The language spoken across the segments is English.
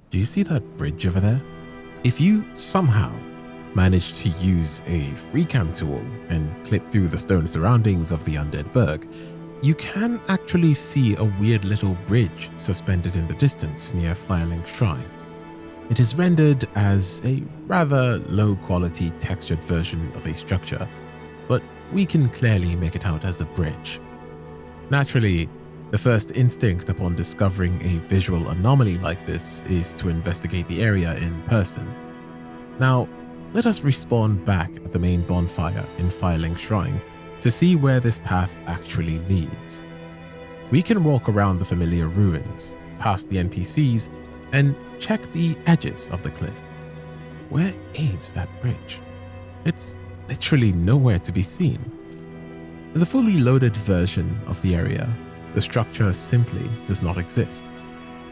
Do you see that bridge over there? If you somehow manage to use a freecam tool and clip through the stone surroundings of the undead burg, you can actually see a weird little bridge suspended in the distance near Firelink Shrine. It is rendered as a rather low-quality textured version of a structure, but we can clearly make it out as a bridge. Naturally, the first instinct upon discovering a visual anomaly like this is to investigate the area in person. Now, let us respawn back at the main bonfire in Firelink Shrine to see where this path actually leads. We can walk around the familiar ruins, past the NPCs, and check the edges of the cliff. Where is that bridge? It's literally nowhere to be seen. In the fully loaded version of the area, the structure simply does not exist.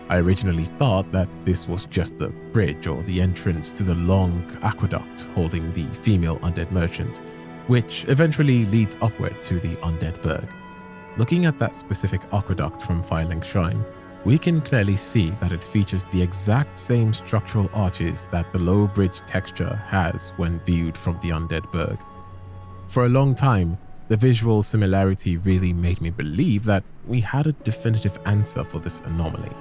I originally thought that this was just the bridge or the entrance to the long aqueduct holding the female undead merchant, which eventually leads upward to the undead burg. Looking at that specific aqueduct from Firelink Shrine, we can clearly see that it features the exact same structural arches that the low bridge texture has when viewed from the undead burg. For a long time, the visual similarity really made me believe that we had a definitive answer for this anomaly,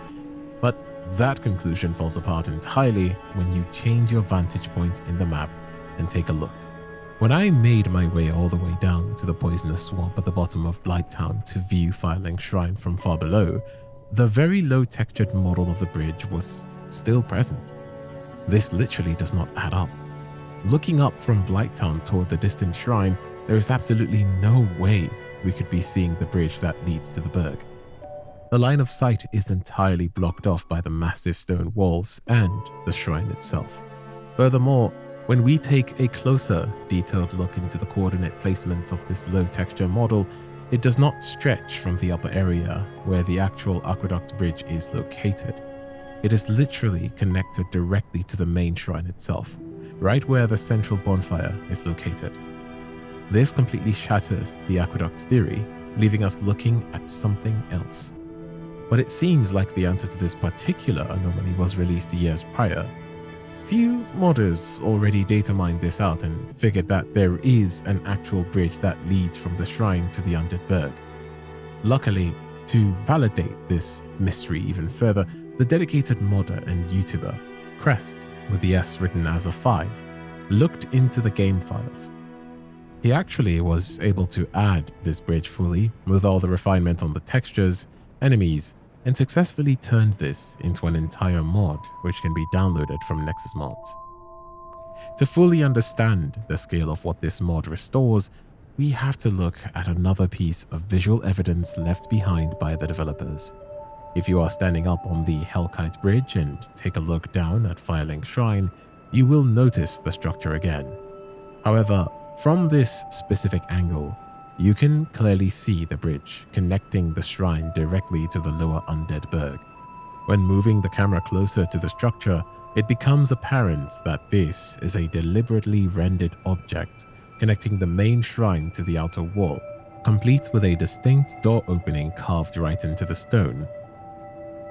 but that conclusion falls apart entirely when you change your vantage point in the map and take a look. When I made my way all the way down to the poisonous swamp at the bottom of Blighttown to view Firelink Shrine from far below, the very low textured model of the bridge was still present. This literally does not add up. Looking up from Blighttown toward the distant shrine, there is absolutely no way we could be seeing the bridge that leads to the burg. The line of sight is entirely blocked off by the massive stone walls and the shrine itself. Furthermore, when we take a closer, detailed look into the coordinate placement of this low-texture model, it does not stretch from the upper area where the actual aqueduct bridge is located. It is literally connected directly to the main shrine itself, right where the central bonfire is located. This completely shatters the aqueduct theory, leaving us looking at something else. But it seems like the answer to this particular anomaly was released years prior. Few modders already data mined this out and figured that there is an actual bridge that leads from the shrine to the undead burg. Luckily, to validate this mystery even further, the dedicated modder and YouTuber, Crest, with the S written as a 5, looked into the game files. He actually was able to add this bridge fully with all the refinement on the textures, enemies, and successfully turned this into an entire mod which can be downloaded from Nexus Mods. To fully understand the scale of what this mod restores, we have to look at another piece of visual evidence left behind by the developers. If you are standing up on the Hellkite Bridge and take a look down at Firelink Shrine, you will notice the structure again. However, from this specific angle, you can clearly see the bridge connecting the shrine directly to the lower undead burg. When moving the camera closer to the structure, it becomes apparent that this is a deliberately rendered object connecting the main shrine to the outer wall, complete with a distinct door opening carved right into the stone.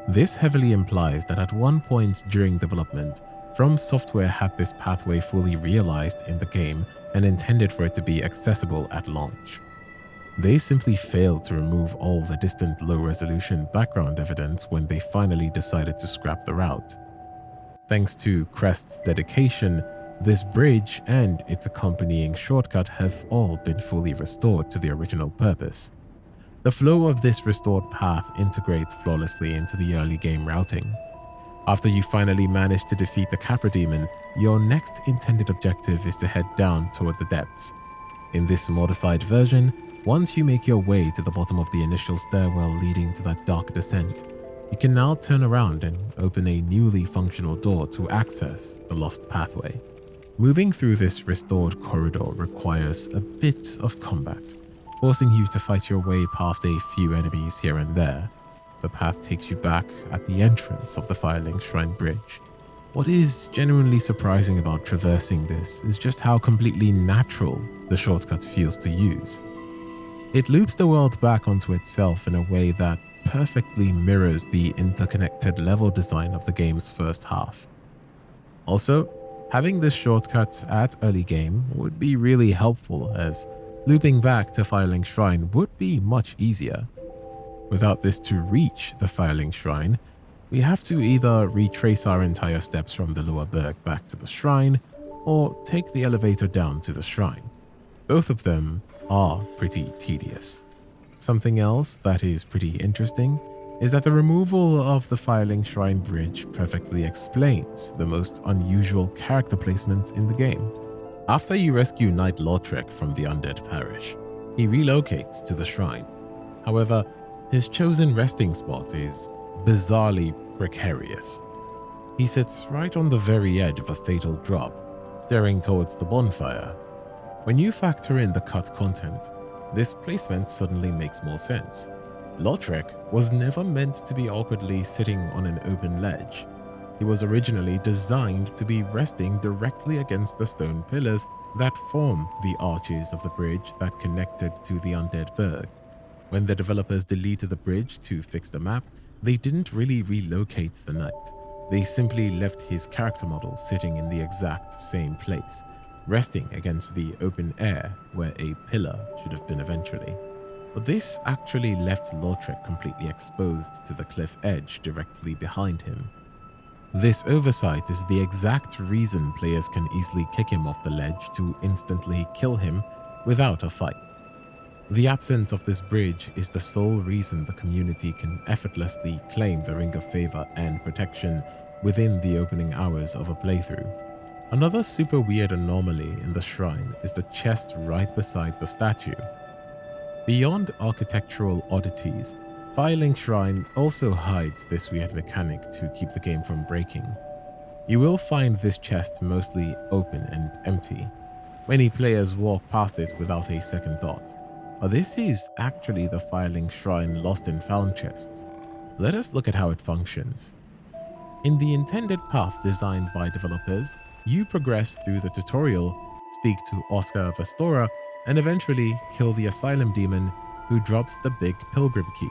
This heavily implies that at one point during development, From Software had this pathway fully realized in the game and intended for it to be accessible at launch. They simply failed to remove all the distant low-resolution background evidence when they finally decided to scrap the route. Thanks to Crest's dedication, this bridge and its accompanying shortcut have all been fully restored to the original purpose. The flow of this restored path integrates flawlessly into the early game routing. After you finally manage to defeat the Capra Demon, your next intended objective is to head down toward the depths. In this modified version, once you make your way to the bottom of the initial stairwell leading to that dark descent, you can now turn around and open a newly functional door to access the lost pathway. Moving through this restored corridor requires a bit of combat, forcing you to fight your way past a few enemies here and there. The path takes you back at the entrance of the Firelink Shrine Bridge. What is genuinely surprising about traversing this is just how completely natural the shortcut feels to use. It loops the world back onto itself in a way that perfectly mirrors the interconnected level design of the game's first half. Also, having this shortcut at early game would be really helpful, as looping back to Firelink Shrine would be much easier. Without this, to reach the Firelink Shrine, we have to either retrace our entire steps from the lower berg back to the shrine, or take the elevator down to the shrine. Both of them are pretty tedious. Something else that is pretty interesting is that the removal of the Firelink Shrine bridge perfectly explains the most unusual character placement in the game. After you rescue Knight Lautrec from the undead parish, he relocates to the shrine. However, his chosen resting spot is bizarrely precarious. He sits right on the very edge of a fatal drop, staring towards the bonfire. When you factor in the cut content, this placement suddenly makes more sense. Lautrec was never meant to be awkwardly sitting on an open ledge. He was originally designed to be resting directly against the stone pillars that form the arches of the bridge that connected to the undead berg. When the developers deleted the bridge to fix the map, they didn't really relocate the knight. They simply left his character model sitting in the exact same place, resting against the open air where a pillar should have been eventually. But this actually left Lautrec completely exposed to the cliff edge directly behind him. This oversight is the exact reason players can easily kick him off the ledge to instantly kill him without a fight. The absence of this bridge is the sole reason the community can effortlessly claim the Ring of Favor and Protection within the opening hours of a playthrough. Another super weird anomaly in the shrine is the chest right beside the statue. Beyond architectural oddities, Firelink Shrine also hides this weird mechanic to keep the game from breaking. You will find this chest mostly open and empty. Many players walk past it without a second thought. But this is actually the Firelink Shrine Lost and Found chest. Let us look at how it functions. In the intended path designed by developers, you progress through the tutorial, speak to Oscar Vestora, and eventually kill the Asylum Demon, who drops the big pilgrim key.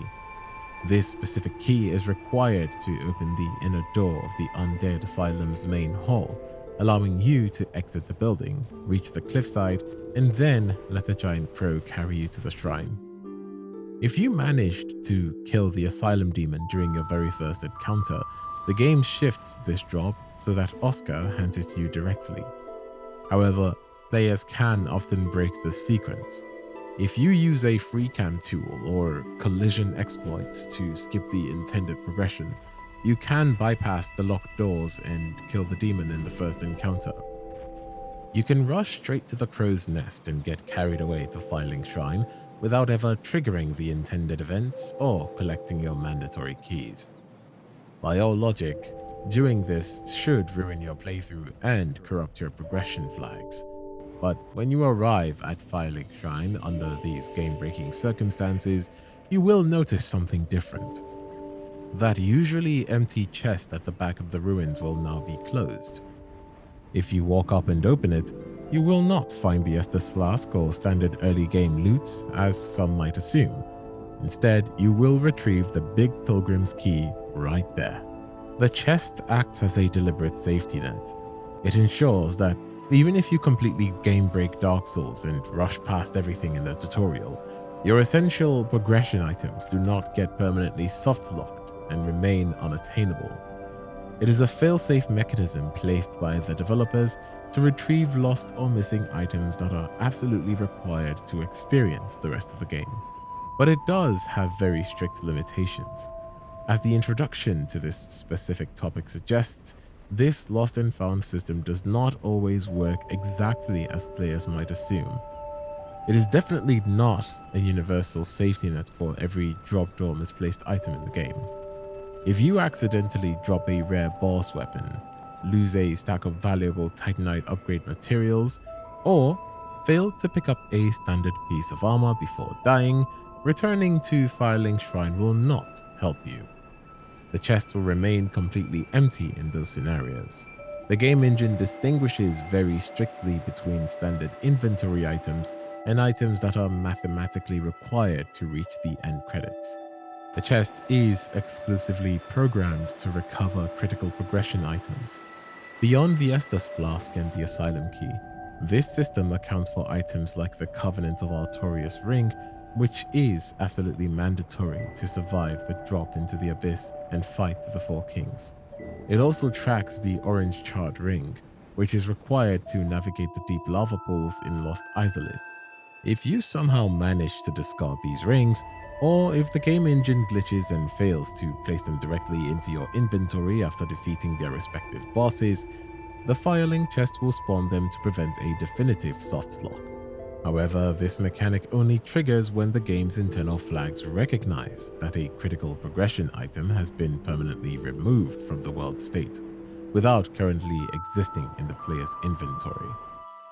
This specific key is required to open the inner door of the Undead Asylum's main hall, allowing you to exit the building, reach the cliffside, and then let the giant crow carry you to the shrine. If you managed to kill the Asylum Demon during your very first encounter, the game shifts this job so that Oscar hands it to you directly. However, players can often break this sequence. If you use a free cam tool or collision exploits to skip the intended progression, you can bypass the locked doors and kill the demon in the first encounter. You can rush straight to the crow's nest and get carried away to Firelink Shrine without ever triggering the intended events or collecting your mandatory keys. By all logic, doing this should ruin your playthrough and corrupt your progression flags. But when you arrive at Firelink Shrine under these game-breaking circumstances, you will notice something different. That usually empty chest at the back of the ruins will now be closed. If you walk up and open it, you will not find the Estus Flask or standard early game loot, as some might assume. Instead, you will retrieve the Big Pilgrim's key right there. The chest acts as a deliberate safety net. It ensures that even if you completely game break Dark Souls and rush past everything in the tutorial, your essential progression items do not get permanently soft-locked and remain unattainable. It is a failsafe mechanism placed by the developers to retrieve lost or missing items that are absolutely required to experience the rest of the game. But it does have very strict limitations. As the introduction to this specific topic suggests, this lost and found system does not always work exactly as players might assume. It is definitely not a universal safety net for every dropped or misplaced item in the game. If you accidentally drop a rare boss weapon, lose a stack of valuable Titanite upgrade materials, or fail to pick up a standard piece of armor before dying, returning to Firelink Shrine will not help you. The chest will remain completely empty in those scenarios. The game engine distinguishes very strictly between standard inventory items and items that are mathematically required to reach the end credits. The chest is exclusively programmed to recover critical progression items. Beyond the Estus Flask and the Asylum Key, this system accounts for items like the Covenant of Artorias Ring, which is absolutely mandatory to survive the drop into the Abyss and fight the Four Kings. It also tracks the Orange Charred Ring, which is required to navigate the deep lava pools in Lost Izalith. If you somehow manage to discard these rings, or if the game engine glitches and fails to place them directly into your inventory after defeating their respective bosses, the Firelink chest will spawn them to prevent a definitive soft lock. However, this mechanic only triggers when the game's internal flags recognize that a critical progression item has been permanently removed from the world state, without currently existing in the player's inventory.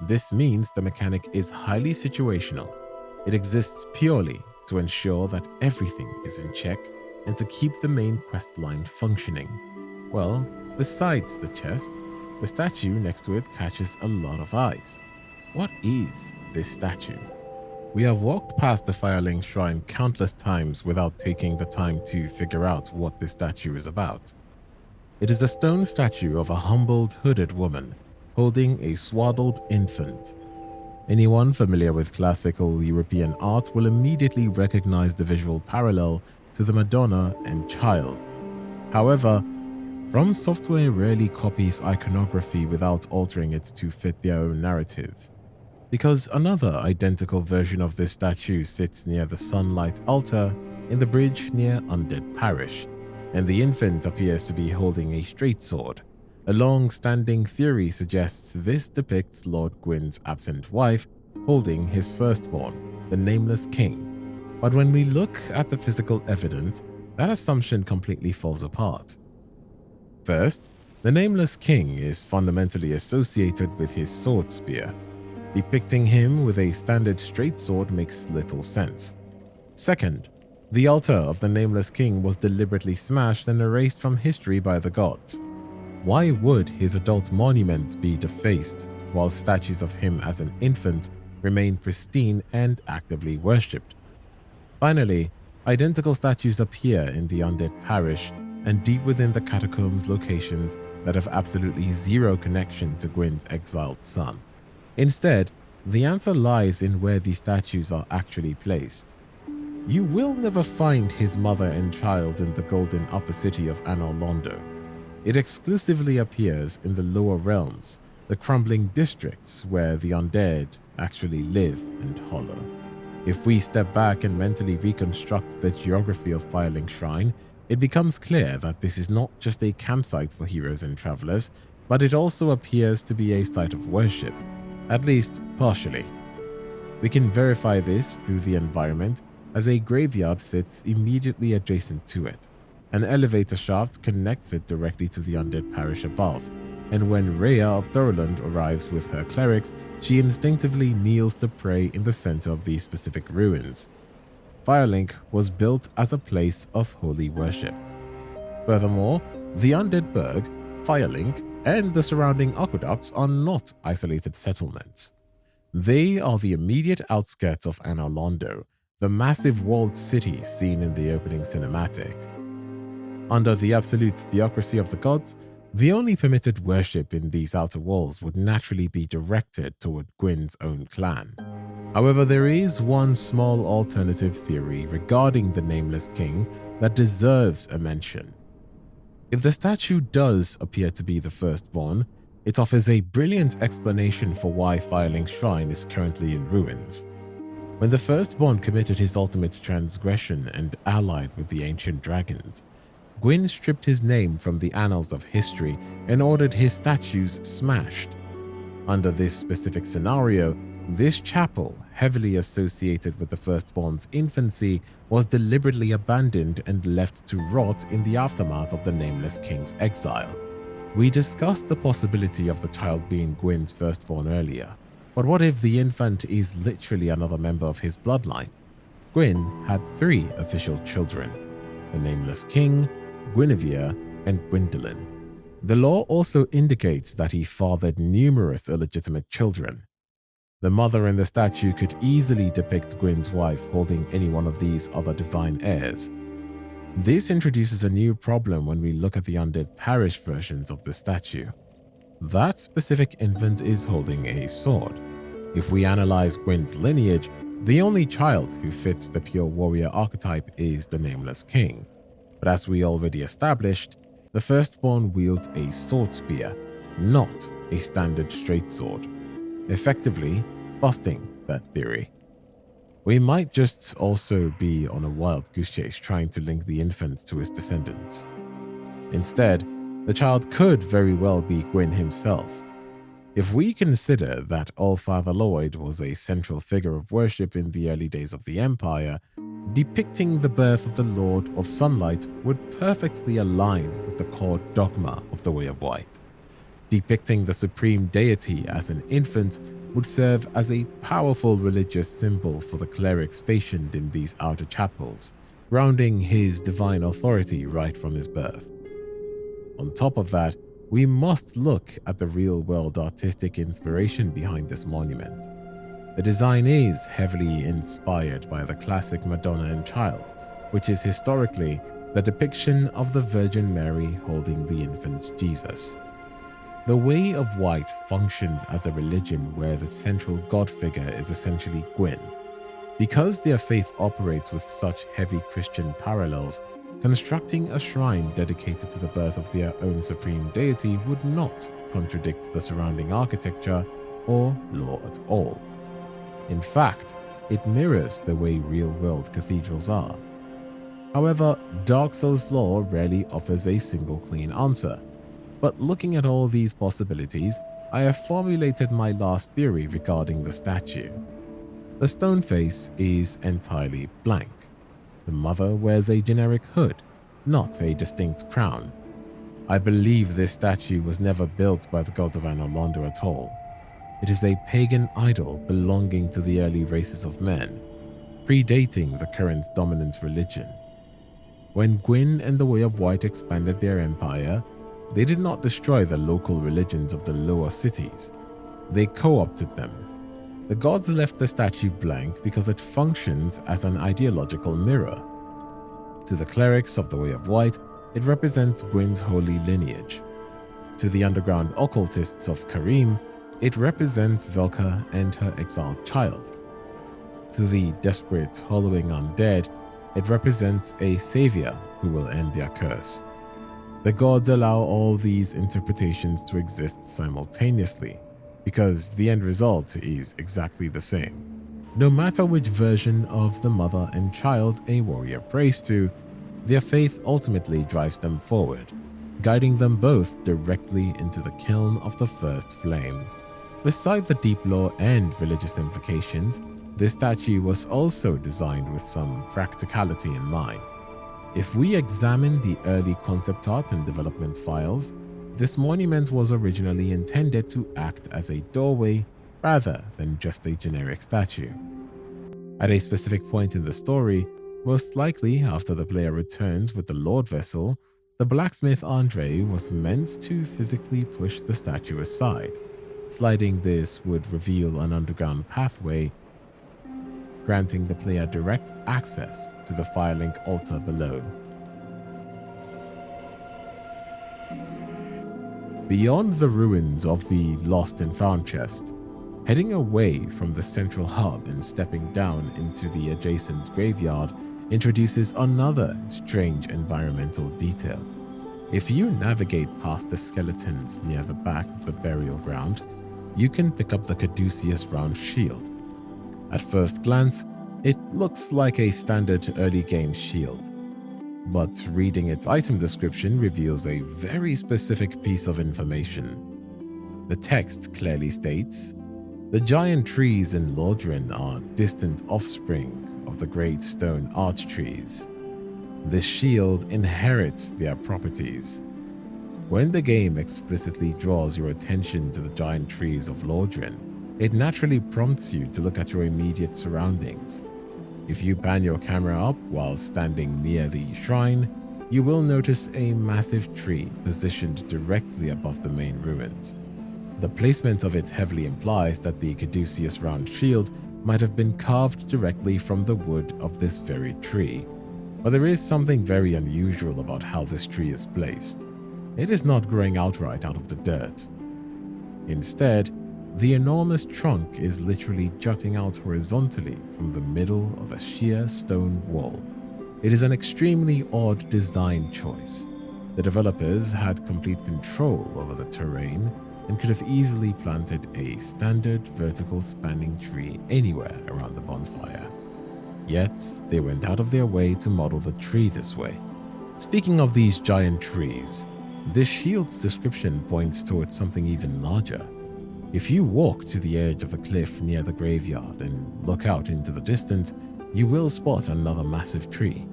This means the mechanic is highly situational. It exists purely to ensure that everything is in check and to keep the main questline functioning. Well, besides the chest, the statue next to it catches a lot of eyes. What is this statue? We have walked past the Firelink Shrine countless times without taking the time to figure out what this statue is about. It is a stone statue of a humbled, hooded woman holding a swaddled infant. Anyone familiar with classical European art will immediately recognize the visual parallel to the Madonna and Child. However, From Software rarely copies iconography without altering it to fit their own narrative, because another identical version of this statue sits near the Sunlight Altar in the bridge near Undead Parish, and the infant appears to be holding a straight sword. A long-standing theory suggests this depicts Lord Gwyn's absent wife holding his firstborn, the Nameless King. But when we look at the physical evidence, that assumption completely falls apart. First, the Nameless King is fundamentally associated with his sword spear. Depicting him with a standard straight sword makes little sense. Second, the altar of the Nameless King was deliberately smashed and erased from history by the gods. Why would his adult monument be defaced, while statues of him as an infant remain pristine and actively worshipped? Finally, identical statues appear in the Undead Parish and deep within the catacombs locations that have absolutely zero connection to Gwyn's exiled son. Instead, the answer lies in where these statues are actually placed. You will never find his mother and child in the golden upper city of Anor Londo. It exclusively appears in the lower realms, the crumbling districts where the undead actually live and hollow. If we step back and mentally reconstruct the geography of Firelink Shrine, it becomes clear that this is not just a campsite for heroes and travelers, but it also appears to be a site of worship, at least partially. We can verify this through the environment, as a graveyard sits immediately adjacent to it. An elevator shaft connects it directly to the Undead Parish above, and when Rhea of Thoroland arrives with her clerics, she instinctively kneels to pray in the center of these specific ruins. Firelink was built as a place of holy worship. Furthermore, the Undead Burg, Firelink, and the surrounding aqueducts are not isolated settlements. They are the immediate outskirts of Anor Londo, the massive walled city seen in the opening cinematic. Under the absolute theocracy of the gods, the only permitted worship in these outer walls would naturally be directed toward Gwyn's own clan. However, there is one small alternative theory regarding the Nameless King that deserves a mention. If the statue does appear to be the firstborn, it offers a brilliant explanation for why Firelink Shrine is currently in ruins. When the firstborn committed his ultimate transgression and allied with the ancient dragons, Gwyn stripped his name from the annals of history and ordered his statues smashed. Under this specific scenario, this chapel, heavily associated with the firstborn's infancy, was deliberately abandoned and left to rot in the aftermath of the Nameless King's exile. We discussed the possibility of the child being Gwyn's firstborn earlier, but what if the infant is literally another member of his bloodline? Gwyn had 3 official children: the Nameless King, Guinevere, and Gwyndolin. The lore also indicates that he fathered numerous illegitimate children. The mother in the statue could easily depict Gwyn's wife holding any one of these other divine heirs. This introduces a new problem when we look at the undead parish versions of the statue. That specific infant is holding a sword. If we analyze Gwyn's lineage, the only child who fits the pure warrior archetype is the Nameless King. But as we already established, the firstborn wields a sword spear, not a standard straight sword, effectively busting that theory. We might just also be on a wild goose chase trying to link the infant to his descendants. Instead, the child could very well be Gwyn himself. If we consider that Allfather Lloyd was a central figure of worship in the early days of the Empire, depicting the birth of the Lord of Sunlight would perfectly align with the core dogma of the Way of White. Depicting the supreme deity as an infant would serve as a powerful religious symbol for the cleric stationed in these outer chapels, grounding his divine authority right from his birth. On top of that, we must look at the real-world artistic inspiration behind this monument. The design is heavily inspired by the classic Madonna and Child, which is historically the depiction of the Virgin Mary holding the infant Jesus. The Way of White functions as a religion where the central god figure is essentially Gwyn. Because their faith operates with such heavy Christian parallels, constructing a shrine dedicated to the birth of their own supreme deity would not contradict the surrounding architecture or lore at all. In fact, it mirrors the way real-world cathedrals are. However, Dark Souls lore rarely offers a single clean answer. But looking at all these possibilities, I have formulated my last theory regarding the statue. The stone face is entirely blank. The mother wears a generic hood, not a distinct crown. I believe this statue was never built by the gods of Anor Londo at all. It is a pagan idol belonging to the early races of men, predating the current dominant religion. When Gwyn and the Way of White expanded their empire, they did not destroy the local religions of the lower cities. They co-opted them. The gods left the statue blank because it functions as an ideological mirror. To the clerics of the Way of White, it represents Gwyn's holy lineage. To the underground occultists of Karim, it represents Velka and her exiled child. To the desperate, hollowing undead, it represents a savior who will end their curse. The gods allow all these interpretations to exist simultaneously, because the end result is exactly the same. No matter which version of the mother and child a warrior prays to, their faith ultimately drives them forward, guiding them both directly into the kiln of the first flame. Beside the deep lore and religious implications, this statue was also designed with some practicality in mind. If we examine the early concept art and development files, this monument was originally intended to act as a doorway rather than just a generic statue. At a specific point in the story, most likely after the player returns with the Lord Vessel, the blacksmith Andre was meant to physically push the statue aside. Sliding this would reveal an underground pathway, granting the player direct access to the Firelink altar below. Beyond the ruins of the Lost and Found chest, heading away from the central hub and stepping down into the adjacent graveyard introduces another strange environmental detail. If you navigate past the skeletons near the back of the burial ground, you can pick up the caduceus round shield. At first glance, it looks like a standard early game shield, but reading its item description reveals a very specific piece of information. The text clearly states, "The giant trees in Lordran are distant offspring of the great stone arch trees. This shield inherits their properties." When the game explicitly draws your attention to the giant trees of Lordran, it naturally prompts you to look at your immediate surroundings. If you pan your camera up while standing near the shrine, you will notice a massive tree positioned directly above the main ruins. The placement of it heavily implies that the caduceus round shield might have been carved directly from the wood of this very tree. But there is something very unusual about how this tree is placed. It is not growing outright out of the dirt. Instead, the enormous trunk is literally jutting out horizontally from the middle of a sheer stone wall. It is an extremely odd design choice. The developers had complete control over the terrain and could have easily planted a standard vertical spanning tree anywhere around the bonfire. Yet, they went out of their way to model the tree this way. Speaking of these giant trees, this shield's description points towards something even larger. If you walk to the edge of the cliff near the graveyard and look out into the distance, you will spot another massive tree.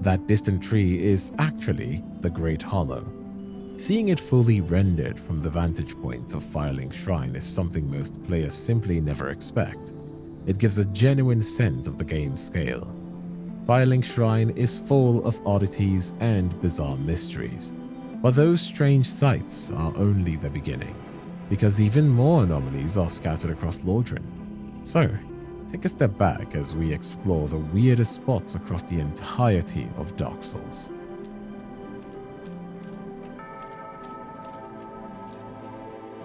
That distant tree is actually the Great Hollow. Seeing it fully rendered from the vantage point of Firelink Shrine is something most players simply never expect. It gives a genuine sense of the game's scale. Firelink Shrine is full of oddities and bizarre mysteries, but those strange sights are only the beginning, because even more anomalies are scattered across Lordran. So, take a step back as we explore the weirdest spots across the entirety of Dark Souls.